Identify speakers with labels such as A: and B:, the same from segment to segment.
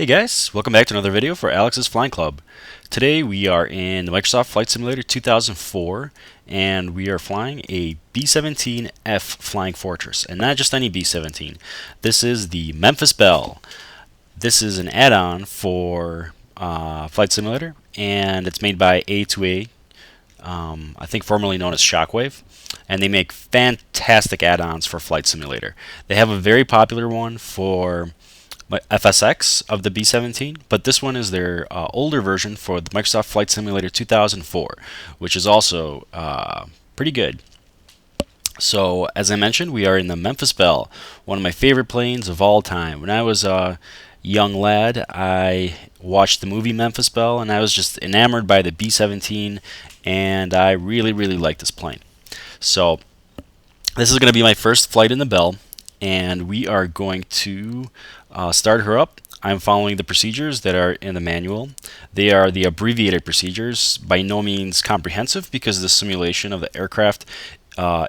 A: Hey guys, welcome back to another video for Alex's Flying Club. Today we are in the Microsoft Flight Simulator 2004 and we are flying a B-17F Flying Fortress, and not just any B-17. This is the Memphis Belle. This is an add-on for Flight Simulator, and it's made by A2A, I think formerly known as Shockwave, and they make fantastic add-ons for Flight Simulator. They have a very popular one for FSX of the B-17, but this one is their older version for the Microsoft Flight Simulator 2004, which is also pretty good. So, as I mentioned, we are in the Memphis Belle, one of my favorite planes of all time. When I was a young lad, I watched the movie Memphis Belle, and I was just enamored by the B-17, and I really liked this plane. So, this is going to be my first flight in the Belle, and we are going to start her up. I'm following the procedures that are in the manual. They are the abbreviated procedures, by no means comprehensive because the simulation of the aircraft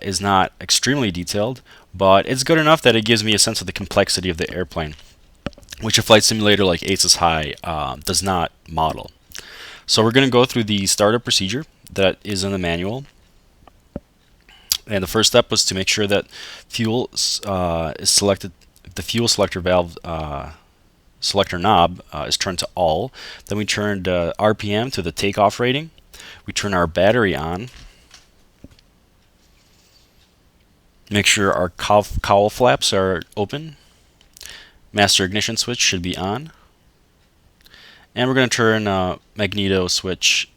A: is not extremely detailed, but it's good enough that it gives me a sense of the complexity of the airplane, which a flight simulator like Aces High does not model. So we're going to go through the startup procedure that is in the manual. And the first step was to make sure that fuel is selected. The fuel selector valve selector knob is turned to all. Then we turned RPM to the takeoff rating. We turn our battery on. Make sure our cowl flaps are open. Master ignition switch should be on. And we're going to turn magneto switch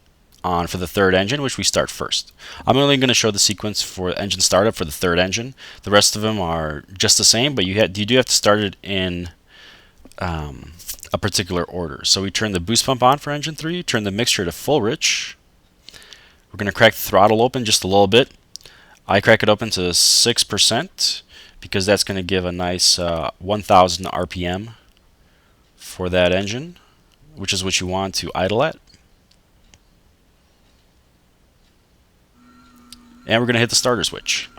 A: on for the third engine, which we start first. I'm only going to show the sequence for engine startup for the third engine. The rest of them are just the same, but you do have to start it in a particular order. So we turn the boost pump on for engine 3, turn the mixture to full rich. We're going to crack the throttle open just a little bit. I crack it open to 6% because that's going to give a nice 1000 RPM for that engine, which is what you want to idle at. And we're going to hit the starter switch.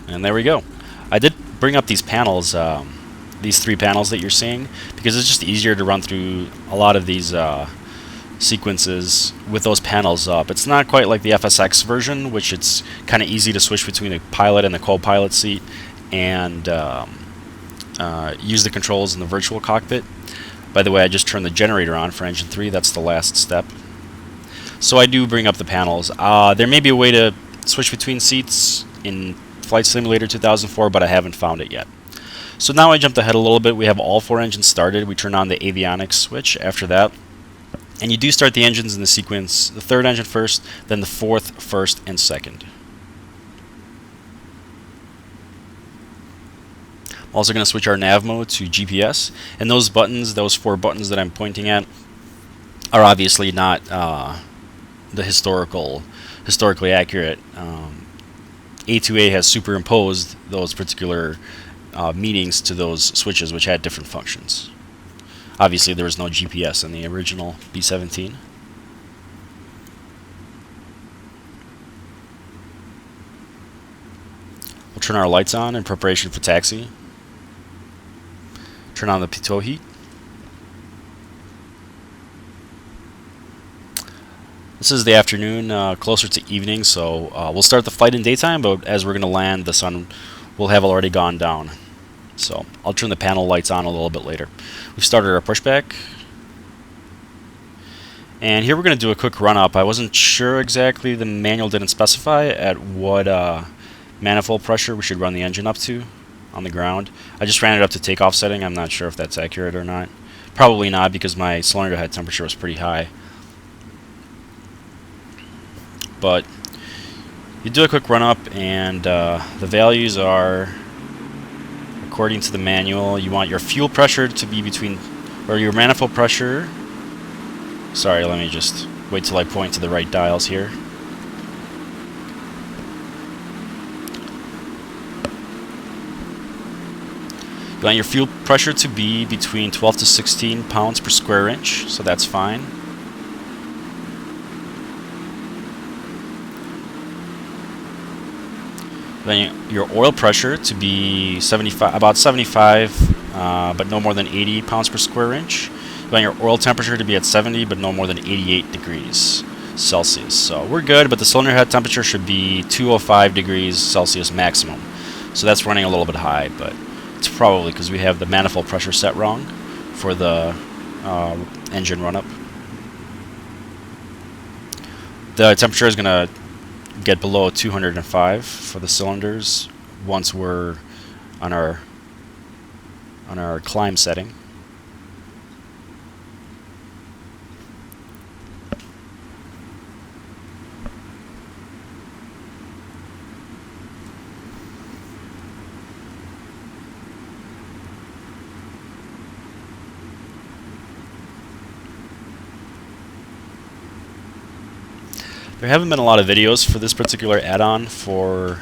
A: And there we go. I did bring up these panels, these three panels that you're seeing, because it's just easier to run through a lot of these sequences with those panels up. It's not quite like the FSX version, which it's kind of easy to switch between the pilot and the co-pilot seat and use the controls in the virtual cockpit. By the way, I just turned the generator on for engine 3. That's the last step. So I do bring up the panels. There may be a way to switch between seats in Flight Simulator 2004, but I haven't found it yet. So now I jumped ahead a little bit. We have all four engines started. We turn on the avionics switch after that. And you do start the engines in the sequence, the third engine first, then the fourth first, and second. I'm also going to switch our nav mode to GPS, and those buttons, those four buttons that I'm pointing at, are obviously not the historically accurate. A2A has superimposed those particular meetings to those switches, which had different functions. Obviously, there was no GPS in the original B-17. We'll turn our lights on in preparation for taxi. Turn on the pitot heat. This is the afternoon, closer to evening, so we'll start the flight in daytime, but as we're going to land, the sun will have already gone down. So I'll turn the panel lights on a little bit later. We've started our pushback. And here we're going to do a quick run-up. I wasn't sure exactly, the manual didn't specify at what manifold pressure we should run the engine up to on the ground. I just ran it up to takeoff setting. I'm not sure if that's accurate or not. Probably not, because my cylinder head temperature was pretty high. But you do a quick run up, and the values are, according to the manual, you want your fuel pressure to be between, or your manifold pressure. Sorry, let me just wait till I point to the right dials here. You want your fuel pressure to be between 12 to 16 pounds per square inch, so that's fine. Then your oil pressure to be 75, about 75, but no more than 80 pounds per square inch. You want your oil temperature to be at 70, but no more than 88 degrees Celsius. So we're good, but the cylinder head temperature should be 205 degrees Celsius maximum. So that's running a little bit high, but it's probably because we have the manifold pressure set wrong for the engine run-up. The temperature is going to get below 205 for the cylinders once we're on our climb setting. There haven't been a lot of videos for this particular add-on for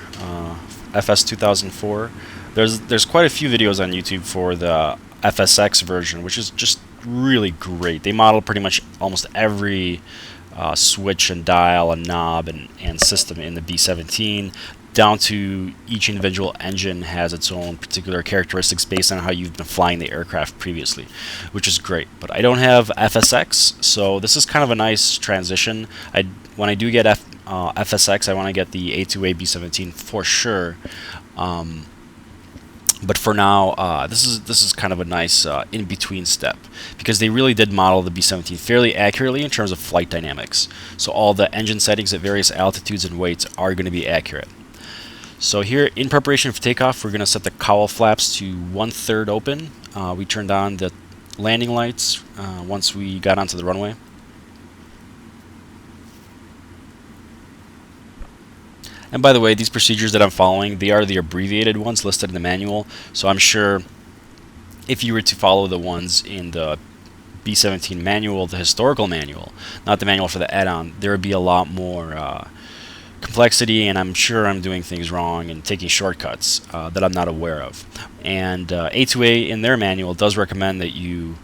A: FS 2004. There's quite a few videos on YouTube for the FSX version, which is just really great. They model pretty much almost every switch and dial and knob and system in the B-17, down to each individual engine has its own particular characteristics based on how you've been flying the aircraft previously, which is great. But I don't have FSX, so this is kind of a nice transition. When I do get FSX, I want to get the A2A B-17 for sure. But for now, this is kind of a nice in-between step, because they really did model the B-17 fairly accurately in terms of flight dynamics. So all the engine settings at various altitudes and weights are going to be accurate. So here, in preparation for takeoff, we're going to set the cowl flaps to 1/3 open. We turned on the landing lights once we got onto the runway. And by the way, these procedures that I'm following, they are the abbreviated ones listed in the manual. So I'm sure if you were to follow the ones in the B-17 manual, the historical manual, not the manual for the add-on, there would be a lot more complexity, and I'm sure I'm doing things wrong and taking shortcuts that I'm not aware of. And A2A in their manual does recommend that you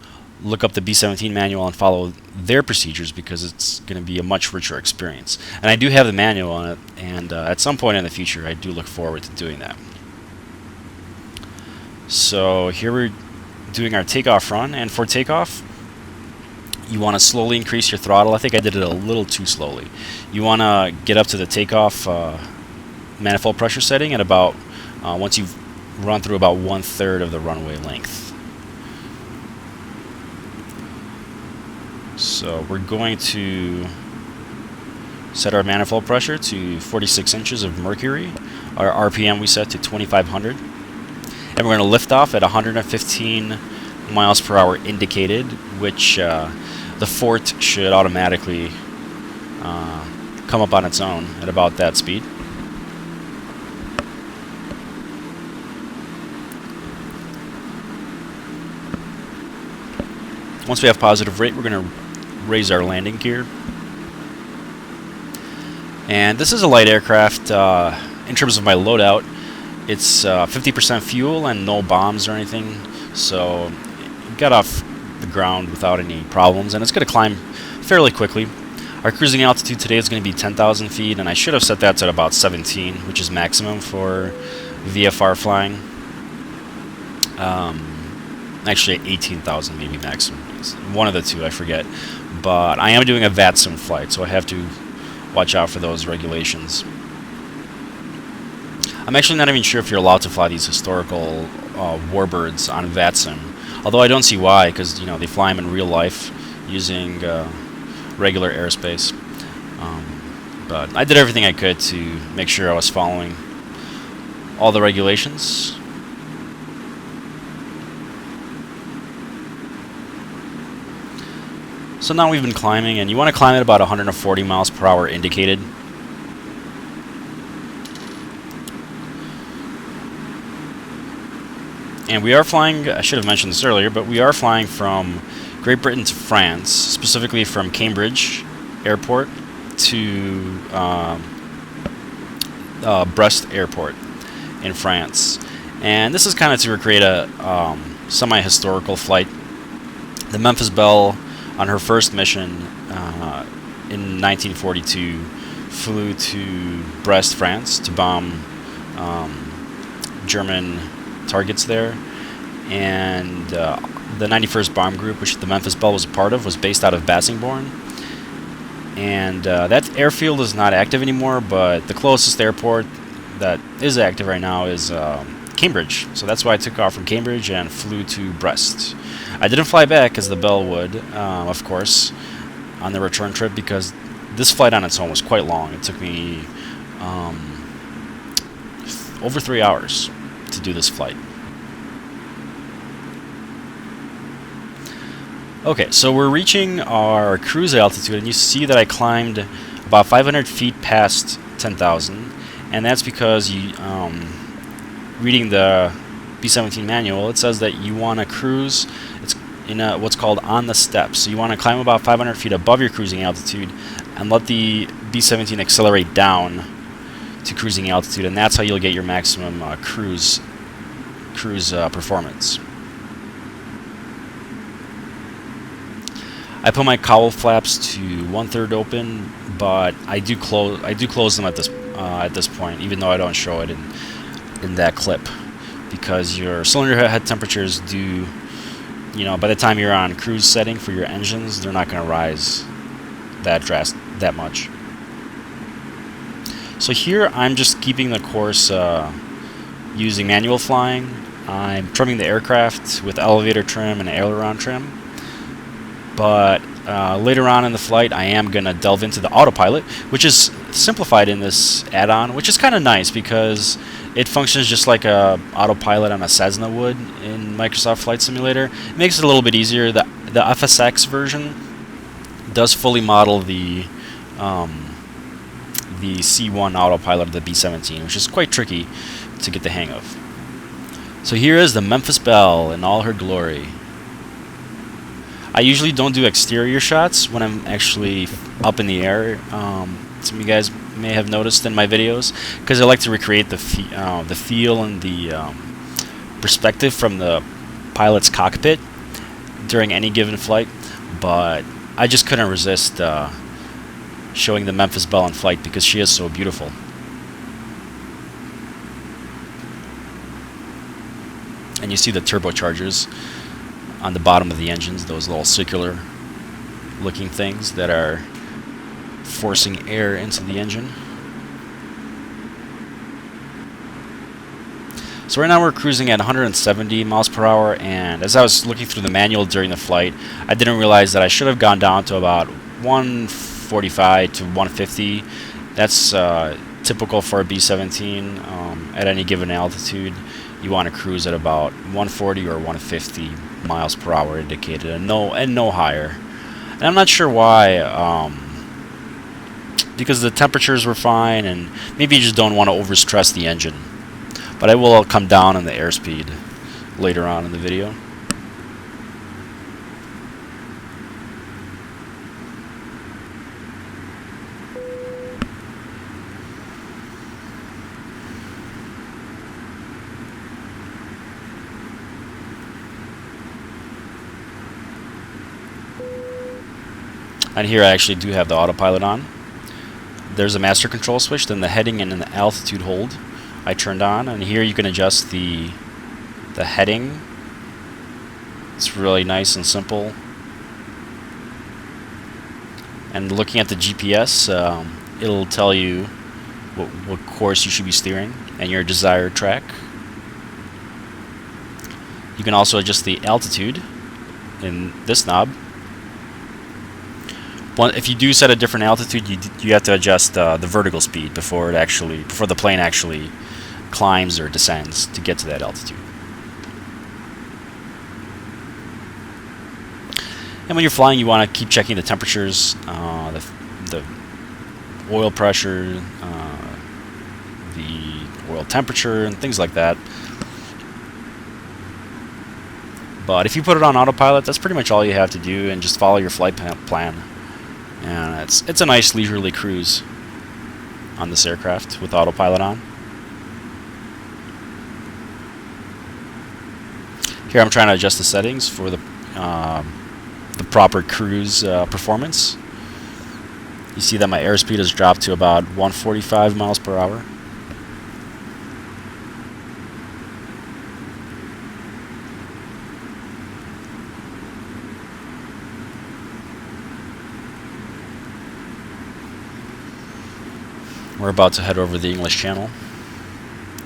A: look up the B-17 manual and follow their procedures, because it's going to be a much richer experience. And I do have the manual on it, and at some point in the future I do look forward to doing that. So here we're doing our takeoff run, and for takeoff you want to slowly increase your throttle. I think I did it a little too slowly. You want to get up to the takeoff manifold pressure setting at about, once you've run through about 1/3 of the runway length. So we're going to set our manifold pressure to 46 inches of mercury. Our RPM we set to 2,500. And we're going to lift off at 115 miles per hour indicated, which the fort should automatically come up on its own at about that speed. Once we have positive rate, we're going to raise our landing gear. And this is a light aircraft. In terms of my loadout, it's 50% fuel and no bombs or anything, so it got off the ground without any problems, and it's going to climb fairly quickly. Our cruising altitude today is going to be 10,000 feet, and I should have set that to about 17, which is maximum for VFR flying. Actually 18,000 maybe maximum. It's one of the two, I forget. But I am doing a VATSIM flight, so I have to watch out for those regulations. I'm actually not even sure if you're allowed to fly these historical warbirds on VATSIM, although I don't see why, because they fly them in real life using regular airspace. But I did everything I could to make sure I was following all the regulations. So now we've been climbing, and you want to climb at about 140 miles per hour indicated. And we are flying, I should have mentioned this earlier, but we are flying from Great Britain to France, specifically from Cambridge Airport to Brest Airport in France. And this is kind of to recreate a semi-historical flight. The Memphis Belle, on her first mission in 1942, flew to Brest, France to bomb German targets there, and the 91st Bomb Group, which the Memphis Belle was a part of, was based out of Bassingbourn. And that airfield is not active anymore, but the closest airport that is active right now is Cambridge. So that's why I took off from Cambridge and flew to Brest. I didn't fly back as the Belle would, of course, on the return trip, because this flight on its own was quite long. It took me over 3 hours to do this flight. Okay, so we're reaching our cruise altitude, and you see that I climbed about 500 feet past 10,000, and that's because you, reading the B-17 manual, it says that you want to cruise. It's in what's called on the steps. So you want to climb about 500 feet above your cruising altitude and let the B-17 accelerate down to cruising altitude, and that's how you'll get your maximum cruise performance. I put my cowl flaps to 1/3 open, but I do close them at this point, even though I don't show it in that clip, because your cylinder head temperatures do, by the time you're on cruise setting for your engines, they're not going to rise that much. So here I'm just keeping the course using manual flying. I'm trimming the aircraft with elevator trim and aileron trim. But later on in the flight, I am going to delve into the autopilot, which is simplified in this add-on, which is kind of nice because it functions just like a autopilot on a Cessna would in Microsoft Flight Simulator. It makes it a little bit easier. The FSX version does fully model the C1 autopilot of the B-17, which is quite tricky to get the hang of. So here is the Memphis Belle in all her glory. I usually don't do exterior shots when I'm actually up in the air. Some of you guys may have noticed in my videos, because I like to recreate the feel and the perspective from the pilot's cockpit during any given flight. But I just couldn't resist showing the Memphis Belle in flight because she is so beautiful. And you see the turbochargers on the bottom of the engines, those little circular looking things that are forcing air into the engine. So right now we're cruising at 170 miles per hour, and as I was looking through the manual during the flight, I didn't realize that I should have gone down to about 145 to 150. That's typical for a B-17 at any given altitude. You want to cruise at about 140 or 150 miles per hour indicated, and no higher. And I'm not sure why, because the temperatures were fine, and maybe you just don't want to overstress the engine. But I will come down on the airspeed later on in the video. And here I actually do have the autopilot on. There's a master control switch, then the heading and the altitude hold I turned on, and here you can adjust the heading. It's really nice and simple. And looking at the GPS, it'll tell you what course you should be steering and your desired track. You can also adjust the altitude in this knob. If you do set a different altitude, you have to adjust the vertical speed before the plane actually climbs or descends to get to that altitude. And when you're flying, you want to keep checking the temperatures, the oil pressure, the oil temperature, and things like that. But if you put it on autopilot, that's pretty much all you have to do, and just follow your flight plan. And it's a nice leisurely cruise on this aircraft with autopilot on. Here I'm trying to adjust the settings for the proper cruise performance. You see that my airspeed has dropped to about 145 miles per hour. We're about to head over the English Channel.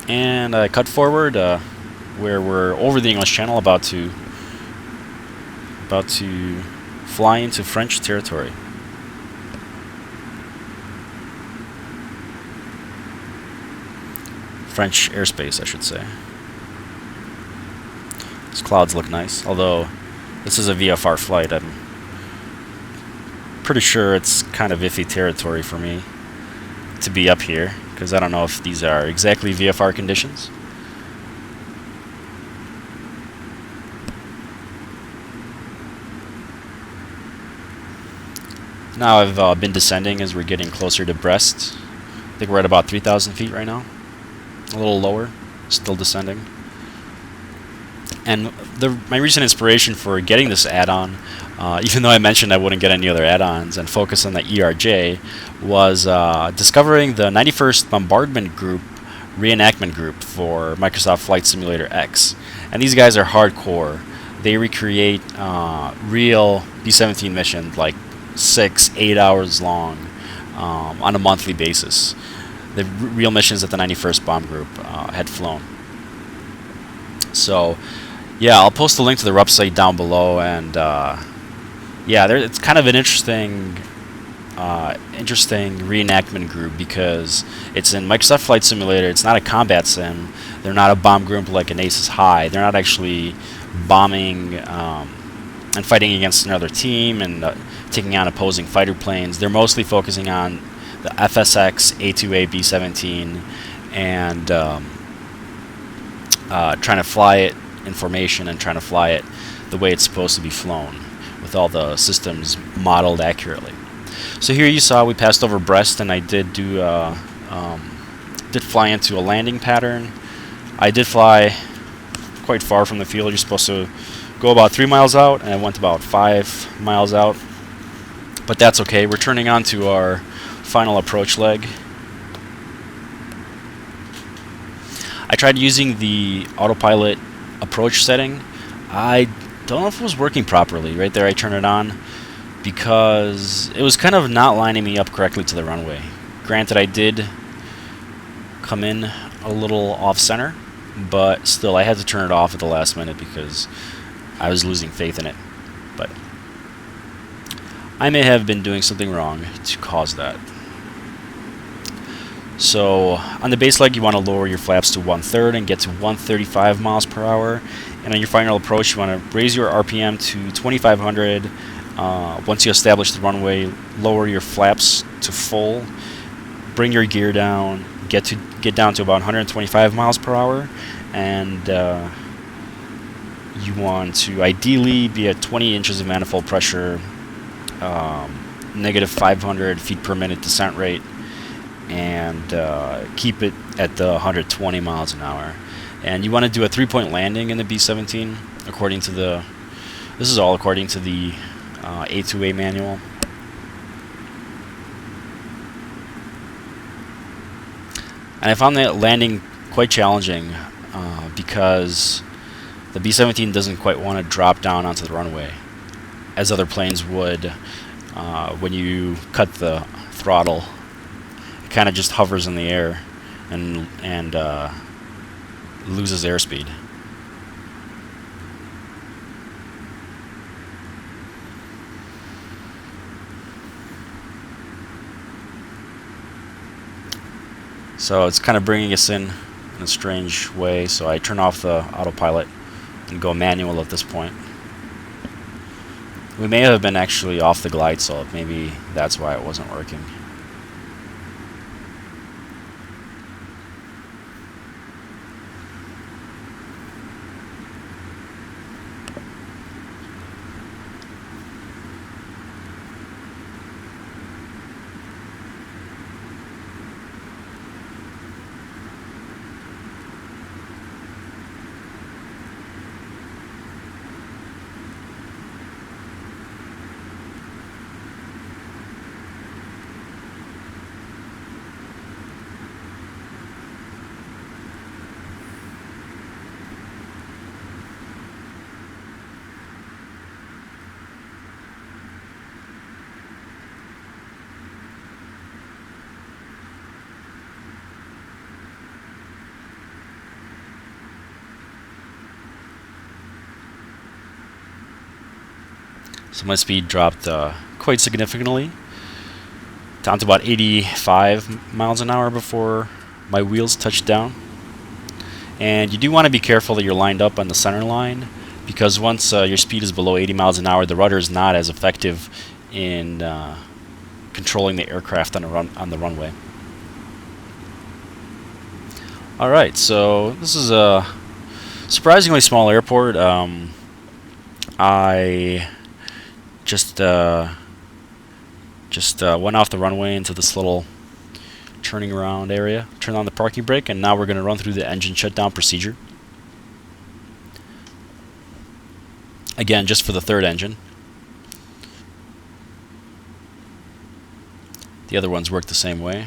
A: And I cut forward where we're over the English Channel, about to fly into French territory. French airspace, I should say. These clouds look nice, although this is a VFR flight. I'm pretty sure it's kind of iffy territory for me to be up here, because I don't know if these are exactly VFR conditions. Now I've been descending as we're getting closer to Brest. I think we're at about 3,000 feet right now. A little lower, still descending. And my recent inspiration for getting this add-on, even though I mentioned I wouldn't get any other add-ons and focus on the ERJ, was discovering the 91st Bombardment Group reenactment group for Microsoft Flight Simulator X. And these guys are hardcore. They recreate real B-17 missions, like 6-8 hours long, on a monthly basis. The real missions that the 91st Bomb Group had flown. So, yeah, I'll post a link to their website down below, and yeah, it's kind of an interesting reenactment group, because it's in Microsoft Flight Simulator. It's not a combat sim. They're not a bomb group like an Aces High. They're not actually bombing and fighting against another team and taking on opposing fighter planes. They're mostly focusing on the FSX A2A B-17 and trying to fly it in formation and trying to fly it the way it's supposed to be flown, with all the systems modeled accurately. So here you saw we passed over Brest, and I did fly into a landing pattern. I did fly quite far from the field. You're supposed to go about 3 miles out, and I went about 5 miles out. But that's okay. We're turning on to our final approach leg. I tried using the autopilot approach setting. I don't know if it was working properly. Right there I turned it on, because it was kind of not lining me up correctly to the runway. Granted, I did come in a little off center, but still I had to turn it off at the last minute because I was losing faith in it. But I may have been doing something wrong to cause that. So on the base leg, you want to lower your flaps to 1/3 and get to 135 miles per hour. And on your final approach, you want to raise your RPM to 2,500. Once you establish the runway, lower your flaps to full, bring your gear down, get down to about 125 miles per hour, and you want to ideally be at 20 inches of manifold pressure, negative 500 feet per minute descent rate, and keep it at the 120 miles an hour. And you want to do a 3-point landing in the B-17 according to the, this is all according to the A2A manual. And I found that landing quite challenging because the B-17 doesn't quite want to drop down onto the runway as other planes would when you cut the throttle. It kind of just hovers in the air and loses airspeed. So it's kind of bringing us in a strange way, so I turn off the autopilot and go manual at this point. We may have been actually off the glide slope. Maybe that's why it wasn't working. So my speed dropped quite significantly, down to about 85 miles an hour before my wheels touched down. And you do want to be careful that you're lined up on the center line, because once your speed is below 80 miles an hour, the rudder is not as effective in controlling the aircraft on the runway. Alright, so this is a surprisingly small airport. I just went off the runway into this little turning around area, turned on the parking brake, and now we're going to run through the engine shutdown procedure. Again, just for the third engine. The other ones work the same way.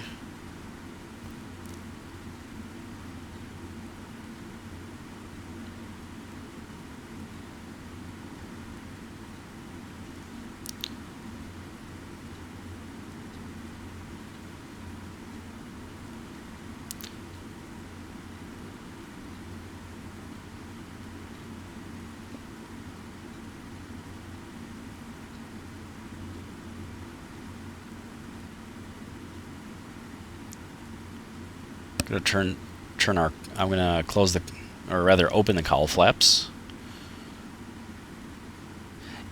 A: I'm gonna close the, or rather open the cowl flaps.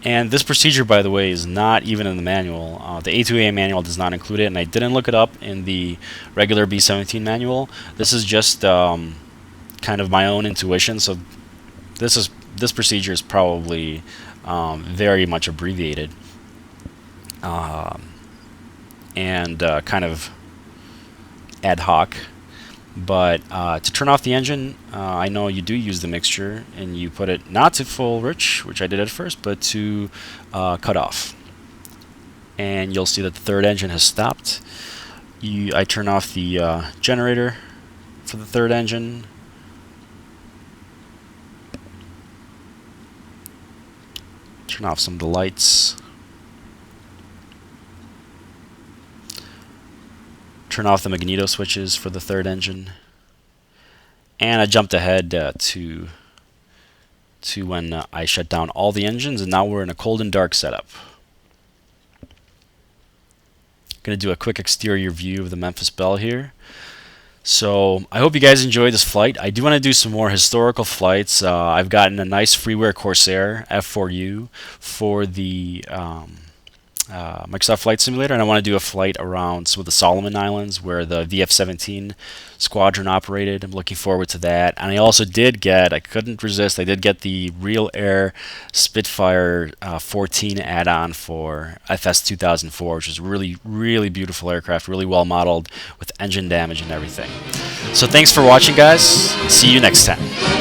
A: And this procedure, by the way, is not even in the manual. The A2A manual does not include it, and I didn't look it up in the regular B-17 manual. This is just kind of my own intuition. So this procedure is probably very much abbreviated and kind of ad hoc. But to turn off the engine, I know you do use the mixture, and you put it not to full rich, which I did at first, but to cut off. And you'll see that the third engine has stopped. I turn off the generator for the third engine. Turn off some of the lights. Turn off the magneto switches for the third engine, and I jumped ahead to when I shut down all the engines, and now we're in a cold and dark setup. Going to do a quick exterior view of the Memphis Belle here. So I hope you guys enjoyed this flight. I do want to do some more historical flights. I've gotten a nice freeware Corsair F4U for the Microsoft Flight Simulator, and I want to do a flight around some of the Solomon Islands where the VF-17 squadron operated. I'm looking forward to that. And I also did get, I couldn't resist, I did get the Real Air Spitfire 14 add-on for FS2004, which is really, really beautiful aircraft, really well modeled with engine damage and everything. So thanks for watching, guys. See you next time.